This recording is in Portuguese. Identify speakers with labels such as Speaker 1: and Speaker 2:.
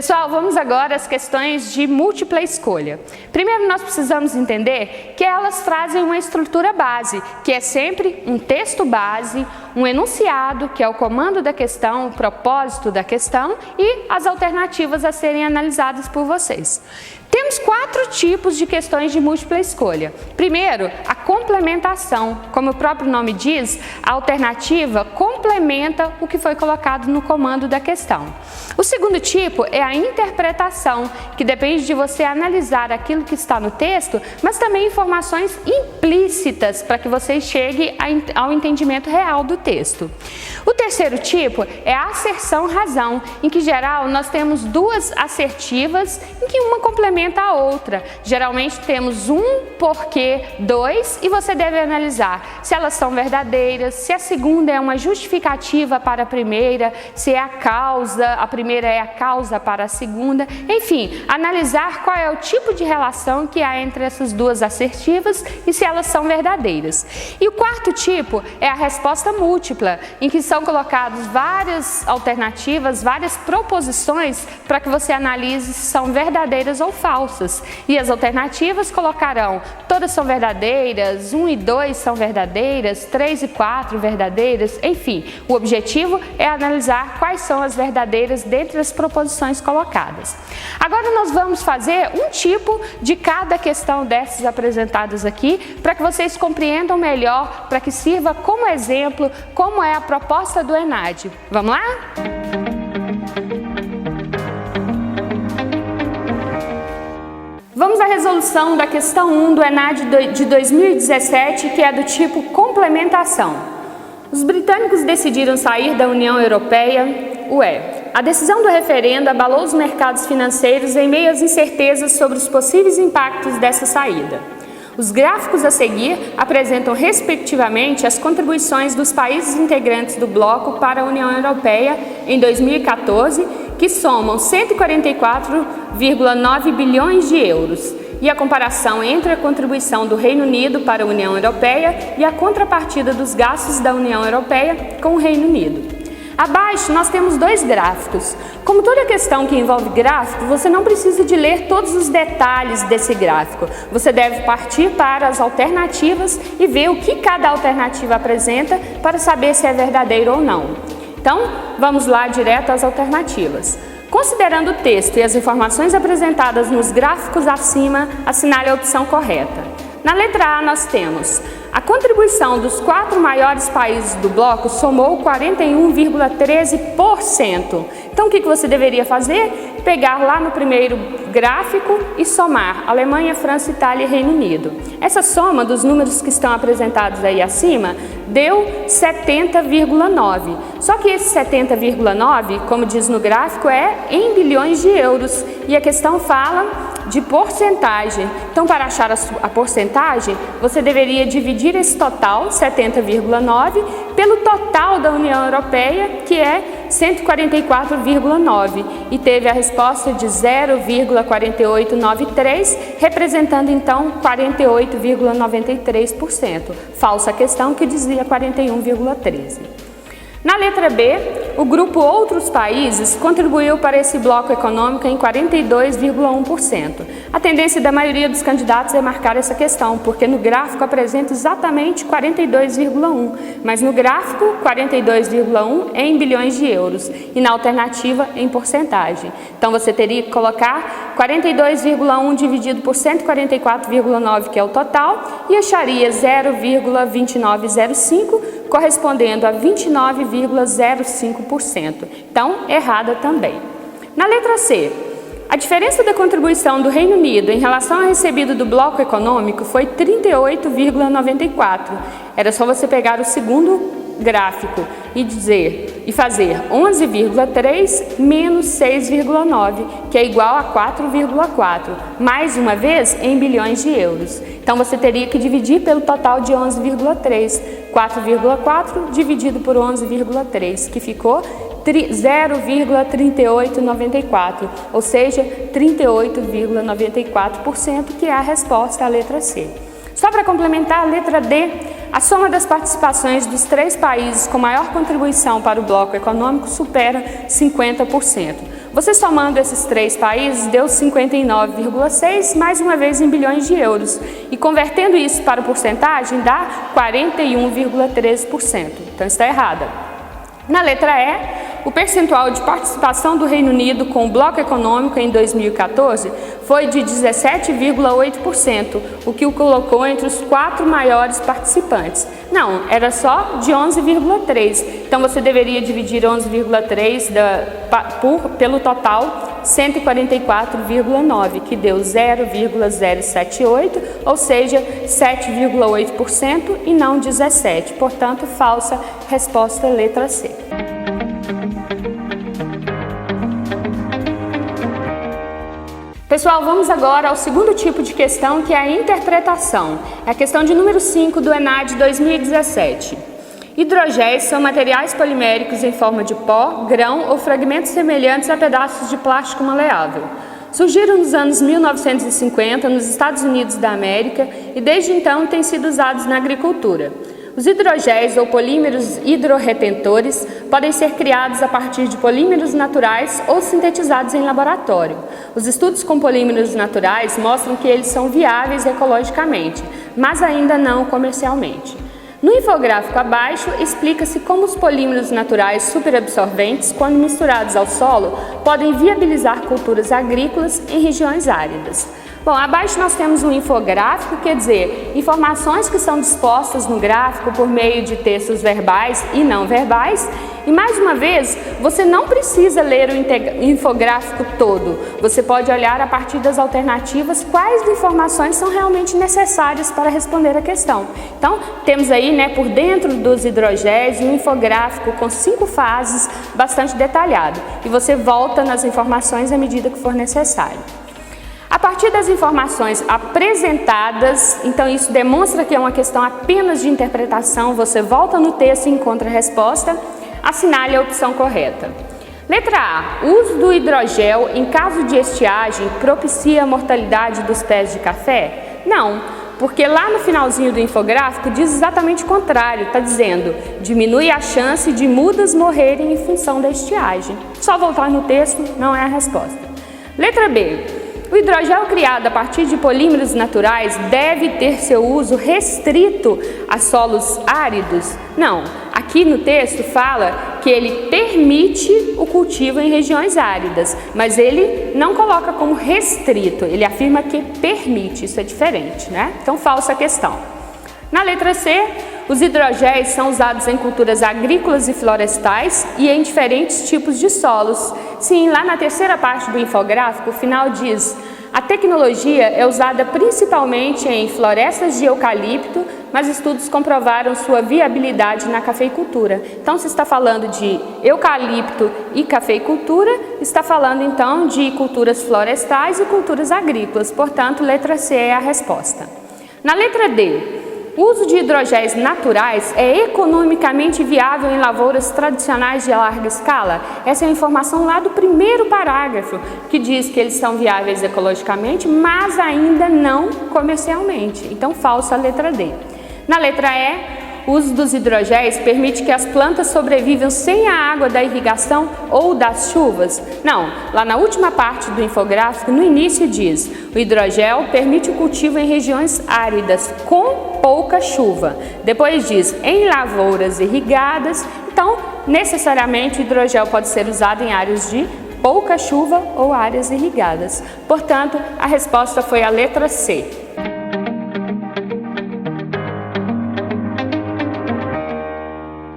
Speaker 1: Pessoal, vamos agora às questões de múltipla escolha. Primeiro, nós precisamos entender que elas trazem uma estrutura base, que é sempre um texto base, um enunciado, que é o comando da questão, o propósito da questão e as alternativas a serem analisadas por vocês. Temos 4 tipos de questões de múltipla escolha. Primeiro, a complementação. Como o próprio nome diz, a alternativa complementa o que foi colocado no comando da questão. O segundo tipo é a interpretação, que depende de você analisar aquilo que está no texto, mas também informações implícitas para que você chegue ao entendimento real do texto. O terceiro tipo é a asserção-razão, em que, em geral, nós temos 2 assertivas, em que uma complementa a outra. Geralmente temos um porquê, 2, e você deve analisar se elas são verdadeiras, se a segunda é uma justificativa para a primeira, se é a causa, a primeira é a causa para a segunda, enfim, analisar qual é o tipo de relação que há entre essas 2 assertivas e se elas são verdadeiras. E o quarto tipo é a resposta múltipla, em que são colocadas várias alternativas, várias proposições para que você analise se são verdadeiras ou falsas. E as alternativas colocarão: todas são verdadeiras, 1 e 2 são verdadeiras, 3 e 4 verdadeiras, enfim. O objetivo é analisar quais são as verdadeiras dentre as proposições colocadas. Agora nós vamos fazer um tipo de cada questão dessas apresentadas aqui, para que vocês compreendam melhor, para que sirva como exemplo, como é a proposta do ENAD. Vamos lá? Vamos à resolução da questão 1 do ENAD de 2017, que é do tipo complementação. Os britânicos decidiram sair da União Europeia, UE. A decisão do referendo abalou os mercados financeiros em meio às incertezas sobre os possíveis impactos dessa saída. Os gráficos a seguir apresentam, respectivamente, as contribuições dos países integrantes do bloco para a União Europeia em 2014, que somam 144,9 bilhões de euros, e a comparação entre a contribuição do Reino Unido para a União Europeia e a contrapartida dos gastos da União Europeia com o Reino Unido. Abaixo nós temos 2 gráficos. Como toda questão que envolve gráfico, você não precisa de ler todos os detalhes desse gráfico. Você deve partir para as alternativas e ver o que cada alternativa apresenta para saber se é verdadeiro ou não. Então, vamos lá direto às alternativas. Considerando o texto e as informações apresentadas nos gráficos acima, assinale a opção correta. Na letra A nós temos: a contribuição dos 4 maiores países do bloco somou 41,13%. Então, o que você deveria fazer? Pegar lá no primeiro gráfico e somar Alemanha, França, Itália e Reino Unido. Essa soma dos números que estão apresentados aí acima deu 70,9. Só que esse 70,9, como diz no gráfico, é em bilhões de euros. E a questão fala de porcentagem. Então, para achar a porcentagem, você deveria dividir esse total, 70,9, pelo total da União Europeia, que é 144,9, e teve a resposta de 0,4893, representando então 48,93%. Falsa questão, que dizia 41,13. Na letra B, o grupo Outros Países contribuiu para esse bloco econômico em 42,1%. A tendência da maioria dos candidatos é marcar essa questão, porque no gráfico apresenta exatamente 42,1%, mas no gráfico 42,1% é em bilhões de euros e na alternativa em porcentagem. Então você teria que colocar 42,1 dividido por 144,9, que é o total, e acharia 0,2905, correspondendo a 29,05%. Então, errada também. Na letra C, a diferença da contribuição do Reino Unido em relação ao recebido do bloco econômico foi 38,94. Era só você pegar o segundo gráfico e fazer 11,3 menos 6,9, que é igual a 4,4, mais uma vez em bilhões de euros. Então você teria que dividir pelo total de 11,3, 4,4 dividido por 11,3, que ficou 0,3894, ou seja, 38,94%, que é a resposta à letra C. Só para complementar, a letra D, a soma das participações dos 3 países com maior contribuição para o bloco econômico supera 50%. Você somando esses 3 países deu 59,6, mais uma vez em bilhões de euros. E convertendo isso para porcentagem dá 41,13%. Então está errada. Na letra E, o percentual de participação do Reino Unido com o bloco econômico em 2014 foi de 17,8%, o que o colocou entre os 4 maiores participantes. Não, era só de 11,3%. Então você deveria dividir 11,3% pelo total 144,9, que deu 0,078, ou seja, 7,8% e não 17%. Portanto, falsa resposta letra C. Pessoal, vamos agora ao segundo tipo de questão, que é a interpretação. É a questão de número 5 do ENAD 2017. Hidrogéis são materiais poliméricos em forma de pó, grão ou fragmentos semelhantes a pedaços de plástico maleável. Surgiram nos anos 1950 nos Estados Unidos da América e desde então têm sido usados na agricultura. Os hidrogéis ou polímeros hidrorretentores podem ser criados a partir de polímeros naturais ou sintetizados em laboratório. Os estudos com polímeros naturais mostram que eles são viáveis ecologicamente, mas ainda não comercialmente. No infográfico abaixo, explica-se como os polímeros naturais superabsorventes, quando misturados ao solo, podem viabilizar culturas agrícolas em regiões áridas. Bom, abaixo nós temos um infográfico, quer dizer, informações que são dispostas no gráfico por meio de textos verbais e não verbais. E mais uma vez, você não precisa ler o infográfico todo. Você pode olhar a partir das alternativas quais informações são realmente necessárias para responder a questão. Então, temos aí, por dentro dos hidrogéis, um infográfico com 5 fases bastante detalhado. E você volta nas informações à medida que for necessário. A partir das informações apresentadas, então isso demonstra que é uma questão apenas de interpretação, você volta no texto e encontra a resposta, assinale a opção correta. Letra A. O uso do hidrogel em caso de estiagem propicia a mortalidade dos pés de café? Não, porque lá no finalzinho do infográfico diz exatamente o contrário, está dizendo diminui a chance de mudas morrerem em função da estiagem. Só voltar no texto não é a resposta. Letra B. O hidrogel criado a partir de polímeros naturais deve ter seu uso restrito a solos áridos? Não, aqui no texto fala que ele permite o cultivo em regiões áridas, mas ele não coloca como restrito, ele afirma que permite, isso é diferente, né? Então, falsa questão. Na letra C, os hidrogéis são usados em culturas agrícolas e florestais e em diferentes tipos de solos. Sim, lá na terceira parte do infográfico, o final diz: a tecnologia é usada principalmente em florestas de eucalipto, mas estudos comprovaram sua viabilidade na cafeicultura. Então, se está falando de eucalipto e cafeicultura, está falando então de culturas florestais e culturas agrícolas. Portanto, letra C é a resposta. Na letra D, o uso de hidrogéis naturais é economicamente viável em lavouras tradicionais de larga escala? Essa é a informação lá do primeiro parágrafo, que diz que eles são viáveis ecologicamente, mas ainda não comercialmente. Então, falsa a letra D. Na letra E, o uso dos hidrogéis permite que as plantas sobrevivam sem a água da irrigação ou das chuvas? Não, lá na última parte do infográfico, no início diz: o hidrogel permite o cultivo em regiões áridas com pouca chuva. Depois diz: em lavouras irrigadas. Então, necessariamente o hidrogel pode ser usado em áreas de pouca chuva ou áreas irrigadas. Portanto, a resposta foi a letra C.